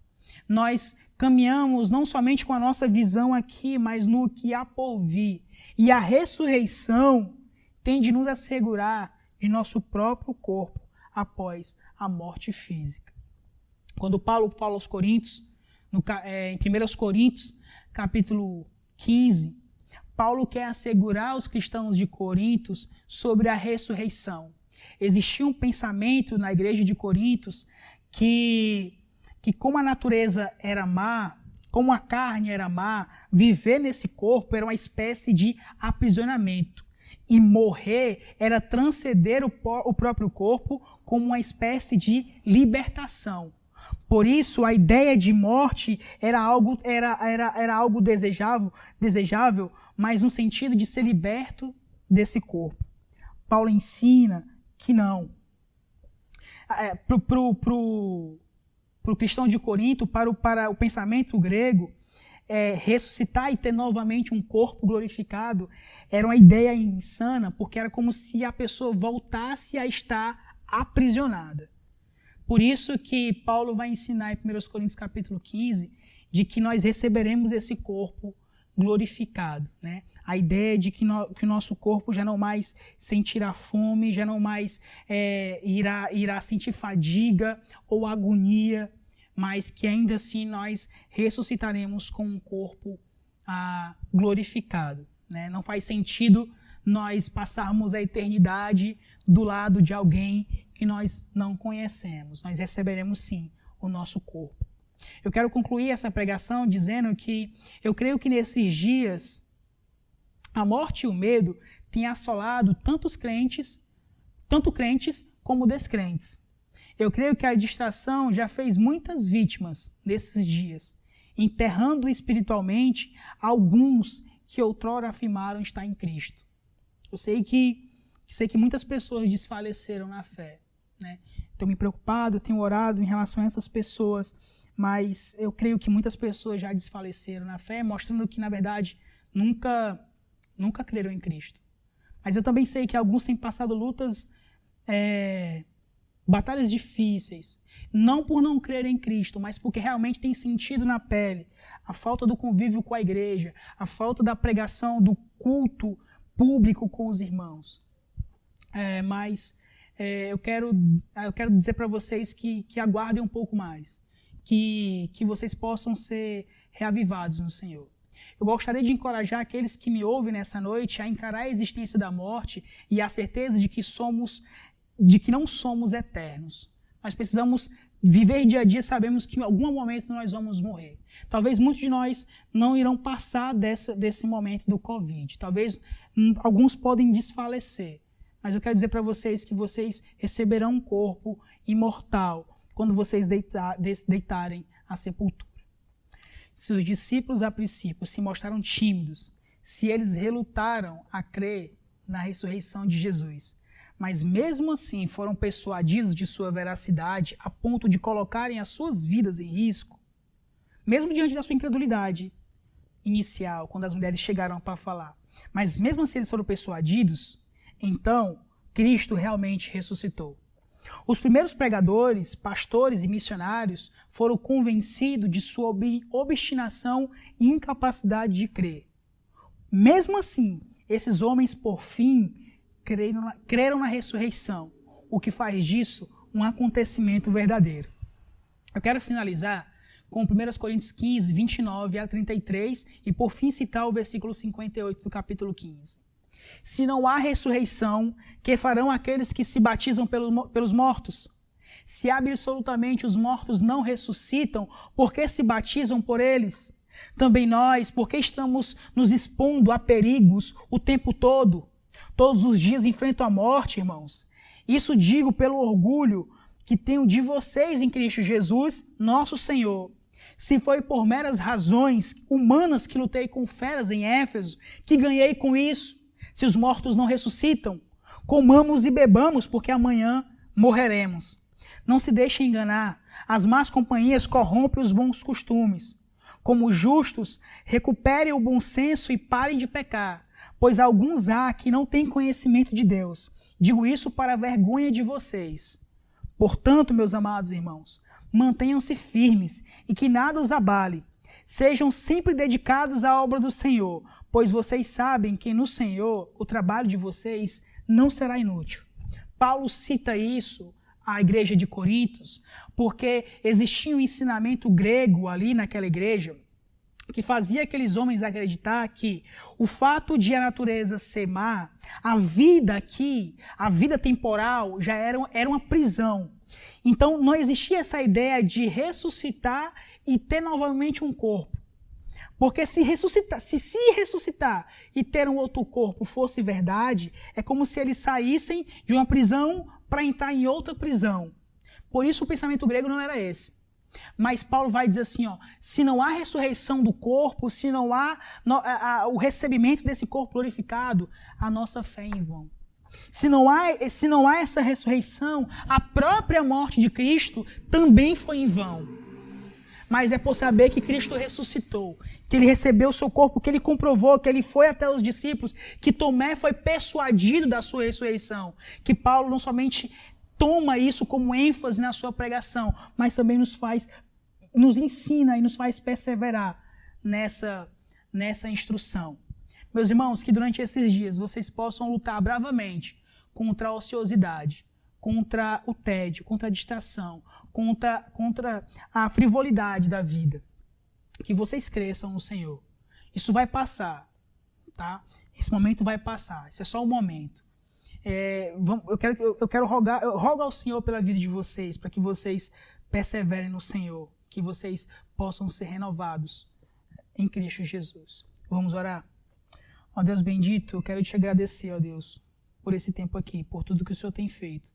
Speaker 3: Nós caminhamos não somente com a nossa visão aqui, mas no que há por vir. E a ressurreição tem de nos assegurar de nosso próprio corpo após a morte física. Quando Paulo fala aos Coríntios, em 1 Coríntios, capítulo 15, Paulo quer assegurar os cristãos de Coríntios sobre a ressurreição. Existia um pensamento na igreja de Coríntios que como a natureza era má, como a carne era má, viver nesse corpo era uma espécie de aprisionamento. E morrer era transcender o próprio corpo como uma espécie de libertação. Por isso, a ideia de morte era algo desejável, mas no sentido de ser liberto desse corpo. Paulo ensina que não. Para o cristão de Corinto, para o pensamento grego, ressuscitar e ter novamente um corpo glorificado era uma ideia insana, porque era como se a pessoa voltasse a estar aprisionada. Por isso que Paulo vai ensinar em 1 Coríntios capítulo 15, de que nós receberemos esse corpo glorificado, né? A ideia de que o nosso corpo já não mais sentirá fome, já não mais irá sentir fadiga ou agonia, mas que ainda assim nós ressuscitaremos com um corpo glorificado, né? Não faz sentido nós passarmos a eternidade do lado de alguém que nós não conhecemos. Nós receberemos sim o nosso corpo. Eu quero concluir essa pregação dizendo que eu creio que nesses dias a morte e o medo têm assolado tanto crentes como descrentes. Eu creio que a distração já fez muitas vítimas nesses dias, enterrando espiritualmente alguns que outrora afirmaram estar em Cristo. Eu sei que muitas pessoas desfaleceram na fé, né? Estou me preocupado, tenho orado em relação a essas pessoas, mas eu creio que muitas pessoas já desfaleceram na fé, mostrando que, na verdade, nunca creram em Cristo. Mas eu também sei que alguns têm passado lutas, batalhas difíceis, não por não crerem em Cristo, mas porque realmente têm sentido na pele a falta do convívio com a igreja, a falta da pregação, do culto público com os irmãos. Eu quero dizer para vocês que aguardem um pouco mais, que vocês possam ser reavivados no Senhor. Eu gostaria de encorajar aqueles que me ouvem nessa noite a encarar a existência da morte e a certeza de que não somos eternos. Nós precisamos viver dia a dia, sabemos que em algum momento nós vamos morrer. Talvez muitos de nós não irão passar desse momento do Covid. Talvez alguns podem desfalecer. Mas eu quero dizer para vocês que vocês receberão um corpo imortal quando vocês deitarem à sepultura. Se os discípulos a princípio se mostraram tímidos, se eles relutaram a crer na ressurreição de Jesus, mas mesmo assim foram persuadidos de sua veracidade a ponto de colocarem as suas vidas em risco, mesmo diante da sua incredulidade inicial, quando as mulheres chegaram para falar, mas mesmo assim eles foram persuadidos, então Cristo realmente ressuscitou. Os primeiros pregadores, pastores e missionários foram convencidos de sua obstinação e incapacidade de crer. Mesmo assim, esses homens, por fim, creram na ressurreição, o que faz disso um acontecimento verdadeiro. Eu quero finalizar com 1 Coríntios 15, 29 a 33 e, por fim, citar o versículo 58 do capítulo 15. Se não há ressurreição, que farão aqueles que se batizam pelos mortos? Se absolutamente os mortos não ressuscitam, por que se batizam por eles? Também nós, por que estamos nos expondo a perigos o tempo todo? Todos os dias enfrento a morte, irmãos. Isso digo pelo orgulho que tenho de vocês em Cristo Jesus, nosso Senhor. Se foi por meras razões humanas que lutei com feras em Éfeso, que ganhei com isso. Se os mortos não ressuscitam, comamos e bebamos, porque amanhã morreremos. Não se deixem enganar, as más companhias corrompem os bons costumes. Como justos, recuperem o bom senso e parem de pecar, pois alguns há que não têm conhecimento de Deus. Digo isso para a vergonha de vocês. Portanto, meus amados irmãos, mantenham-se firmes e que nada os abale. Sejam sempre dedicados à obra do Senhor, pois vocês sabem que no Senhor o trabalho de vocês não será inútil. Paulo cita isso à igreja de Corintos, porque existia um ensinamento grego ali naquela igreja que fazia aqueles homens acreditar que o fato de a natureza ser má, a vida aqui, a vida temporal, já era uma prisão. Então não existia essa ideia de ressuscitar e ter novamente um corpo. Porque se ressuscitar e ter um outro corpo fosse verdade, é como se eles saíssem de uma prisão para entrar em outra prisão. Por isso o pensamento grego não era esse. Mas Paulo vai dizer assim, se não há ressurreição do corpo, se não há o recebimento desse corpo glorificado, a nossa fé é em vão. Se não há essa ressurreição, a própria morte de Cristo também foi em vão. Mas é por saber que Cristo ressuscitou, que ele recebeu o seu corpo, que ele comprovou, que ele foi até os discípulos, que Tomé foi persuadido da sua ressurreição, que Paulo não somente toma isso como ênfase na sua pregação, mas também nos ensina e nos faz perseverar nessa instrução. Meus irmãos, que durante esses dias vocês possam lutar bravamente contra a ociosidade, contra o tédio, contra a distração, contra a frivolidade da vida. Que vocês cresçam no Senhor. Isso vai passar, tá? Esse momento vai passar, isso é só um momento. Eu rogo ao Senhor pela vida de vocês, para que vocês perseverem no Senhor, que vocês possam ser renovados em Cristo Jesus. Vamos orar? Ó Deus bendito, eu quero te agradecer, ó Deus, por esse tempo aqui, por tudo que o Senhor tem feito.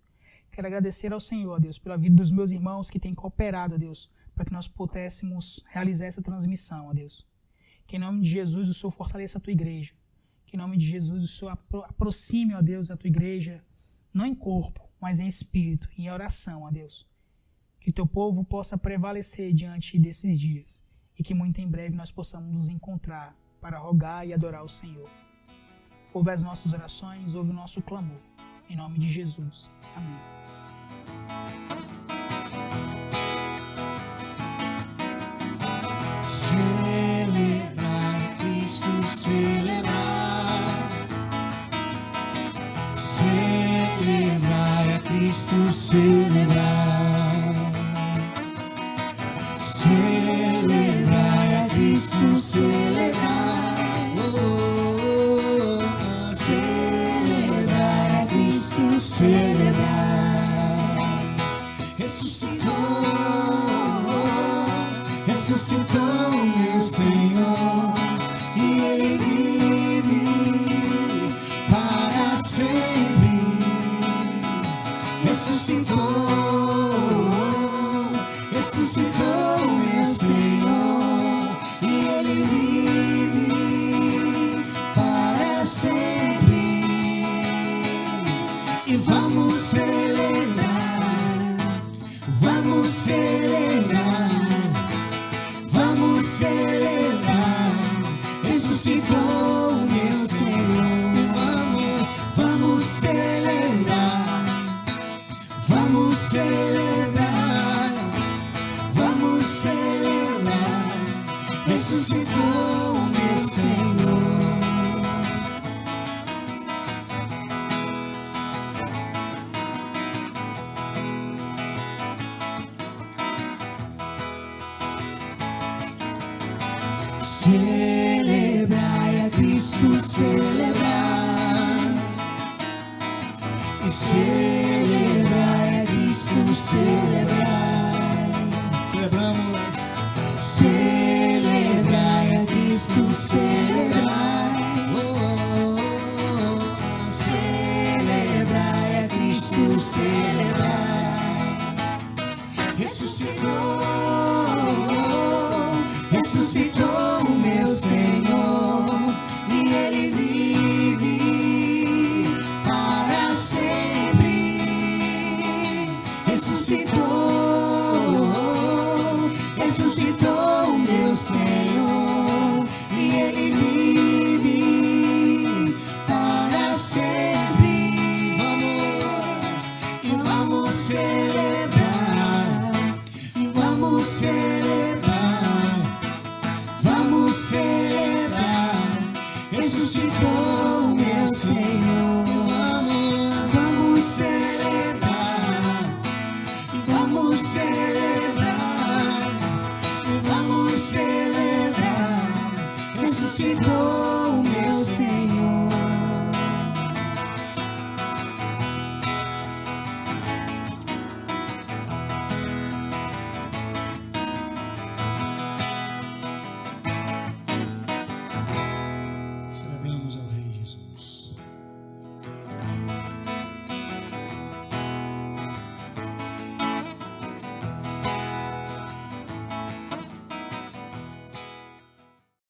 Speaker 3: Quero agradecer ao Senhor, ó Deus, pela vida dos meus irmãos que têm cooperado, ó Deus, para que nós pudéssemos realizar essa transmissão, ó Deus. Que em nome de Jesus o Senhor fortaleça a tua igreja. Que em nome de Jesus o Senhor aproxime, ó Deus, a tua igreja, não em corpo, mas em espírito, em oração, ó Deus. Que o teu povo possa prevalecer diante desses dias e que muito em breve nós possamos nos encontrar para rogar e adorar o Senhor. Ouve as nossas orações, ouve o nosso clamor. Em nome de Jesus. Amém.
Speaker 4: Celebrar Cristo, celebrar. Celebrar a Cristo, celebrar. Celebrar a Cristo, celebrar. Celebrar a Cristo, celebrar. Ressuscitou, ressuscitou meu Senhor, e Ele vive para sempre. Ressuscitou, ressuscitou meu Senhor, e Ele vive para sempre. E vamos celebrar, vamos celebrar, vamos celebrar. Ressuscitou meu Senhor. Vamos celebrar, vamos celebrar, vamos celebrar. Ressuscitou meu Senhor. Celebrai a Cristo, celebrar. E celebrai a Cristo, celebrar.
Speaker 1: Celebramos.
Speaker 4: Celebrai a Cristo, celebrar. Celebrai a Cristo, celebrar. Ressuscitou, ressuscitou meu Senhor, e Ele vive para sempre. Ressuscitou, ressuscitou meu Senhor, e Ele vive para sempre. Vamos celebrar, vamos celebrar, vamos celebrar. Ressuscitou meu Senhor. Vamos celebrar, vamos celebrar, vamos celebrar. Ressuscitou